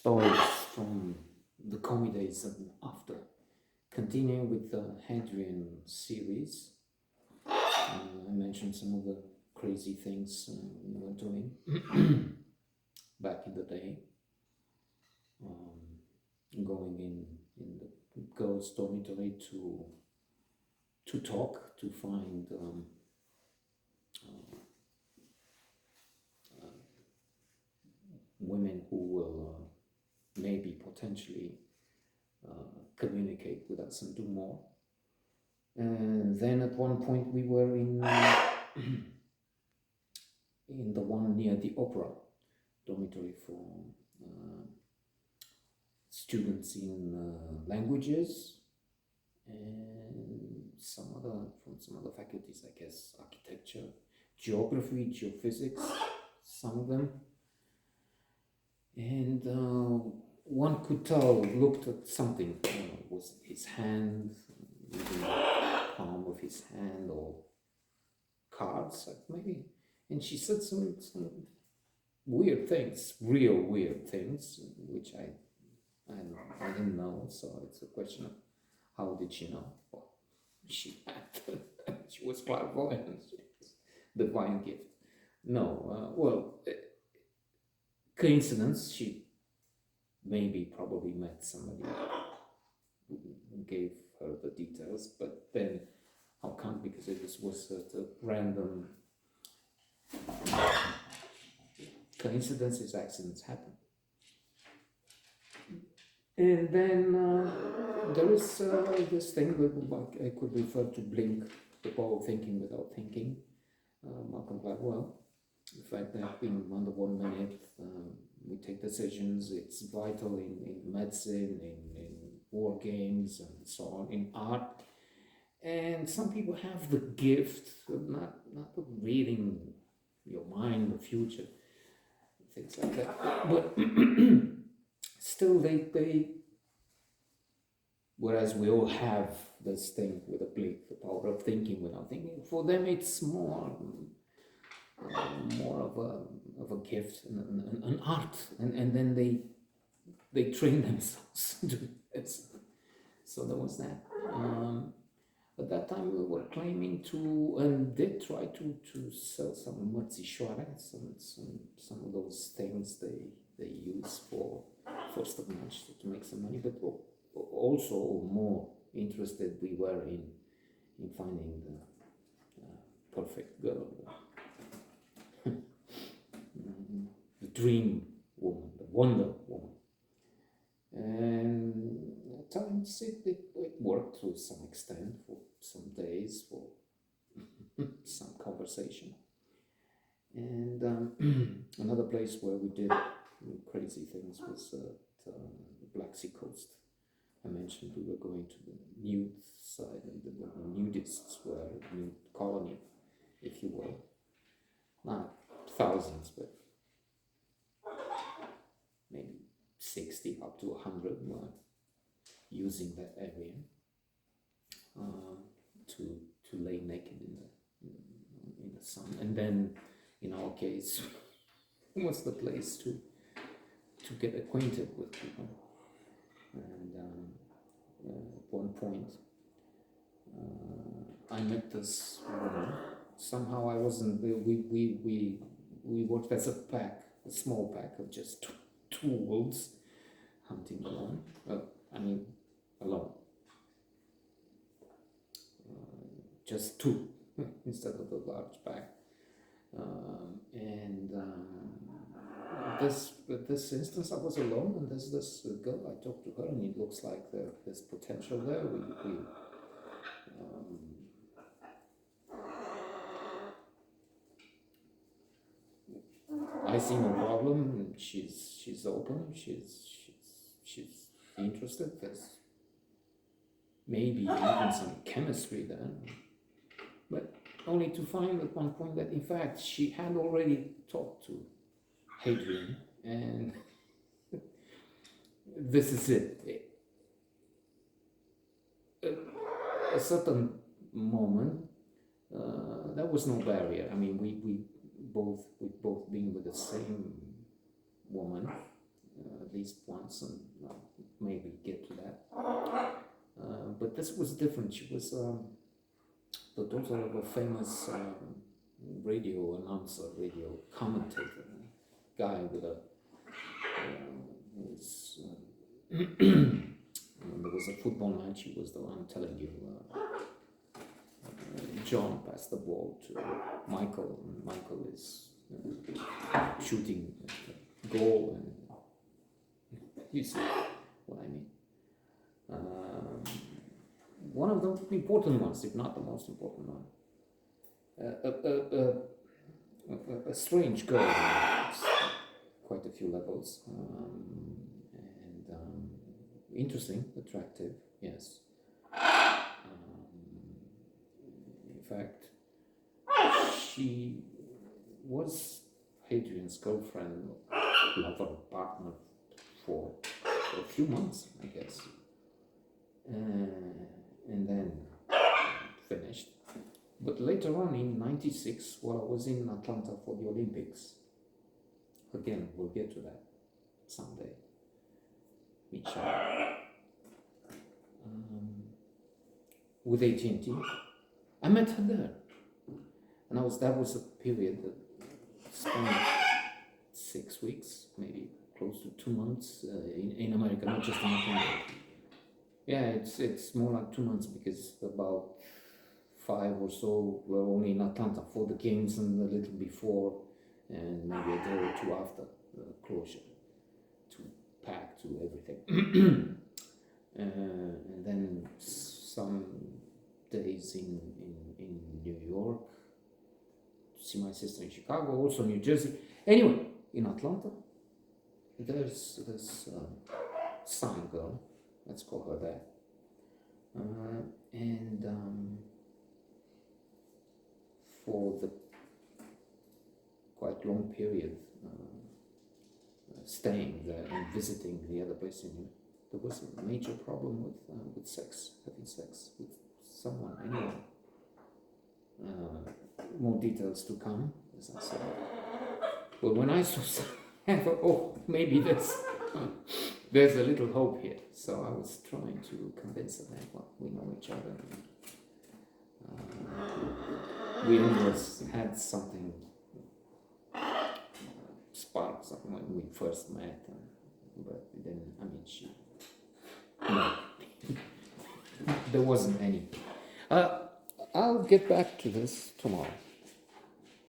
stories from the commie days and after. Continuing with the Hadrian series, I mentioned some of the crazy things we were doing back in the day. Going in the girls' dormitory to talk, to find women who will maybe potentially communicate with us and do more. And then at one point we were in in the one near the opera dormitory for students in languages and from some other faculties, I guess, architecture, geography, geophysics, some of them. And one could tell, looked at something, was his hand, maybe the palm of his hand, or cards, maybe. And she said some weird things, real weird things, which I didn't know. So it's a question of how did she know? Well, she was clairvoyant, divine gift. No, coincidence. She probably met somebody who gave her the details, but then how come? Because it was a random coincidences, accidents happen. And then there is this thing that I could refer to blink, the power of thinking without thinking. Malcolm Gladwell. The fact that in under 1 minute we take decisions, it's vital in medicine, in war games, and so on, in art. And some people have the gift of not reading your mind, the future, things like that. But still, they whereas we all have this thing with a blink, the power of thinking without thinking. For them, it's more of a gift, an art, and then they train themselves to do it. So there was that. At that time, we were claiming to, and did try to sell some mărțișoare, some of those things they use for first of March to make some money, but also more interested we were in finding the perfect girl, the dream woman, the wonder woman. And at times it worked to some extent, for some days, for some conversation. And another place where we did crazy things was the Black Sea coast. I mentioned we were going to the nude side, and the nudists were a nude colony, if you will. Not thousands, but maybe 60 up to 100 were using that area to lay naked in the sun. And then, in our case, it was the place to get acquainted with people. And at one point, I met this woman. Somehow I wasn't. We worked as a pack, a small pack of just two wolves hunting alone. Alone. Just two instead of the large pack. This instance, I was alone, and there's this girl. I talked to her, and it looks like there's potential there. I see no problem. She's open. She's interested. There's maybe even some chemistry there, but only to find at one point that in fact she had already talked to Hadrian, and this is it. A certain moment, there was no barrier. I mean, we both being with the same woman, the least once, and maybe get to that. But this was different. She was the daughter of a famous radio announcer, radio commentator, guy with a when there was a football match, he was the one telling you, John passed the ball to Michael, and Michael is shooting a goal, and you see what I mean. One of the important ones, if not the most important one. A strange girl, quite a few levels, and interesting, attractive, yes. In fact, she was Hadrian's girlfriend, lover, partner for a few months, I guess, and then finished. But later on in '96, while I was in Atlanta for the Olympics, again, we'll get to that someday, Michelle, with AT&T, I met her there, and that was a period that spent 6 weeks, maybe close to 2 months in America, not just in Atlanta. Yeah, it's more like 2 months, because about 5 or so were only in Atlanta for the games, and a little before, and maybe a day or two after the closure, to pack, to everything. And then some days in New York, to see my sister in Chicago, also New Jersey. Anyway, in Atlanta, there's this some girl, let's call her that, and for the quite long period staying there and visiting the other person, there was a major problem with sex, having sex with someone, anyone. More details to come, as I said. But when I saw maybe there's a little hope here. So I was trying to convince her that, well, we know each other. We always had something spark, something when we first met, but then, I mean, no, there wasn't any. I'll get back to this tomorrow.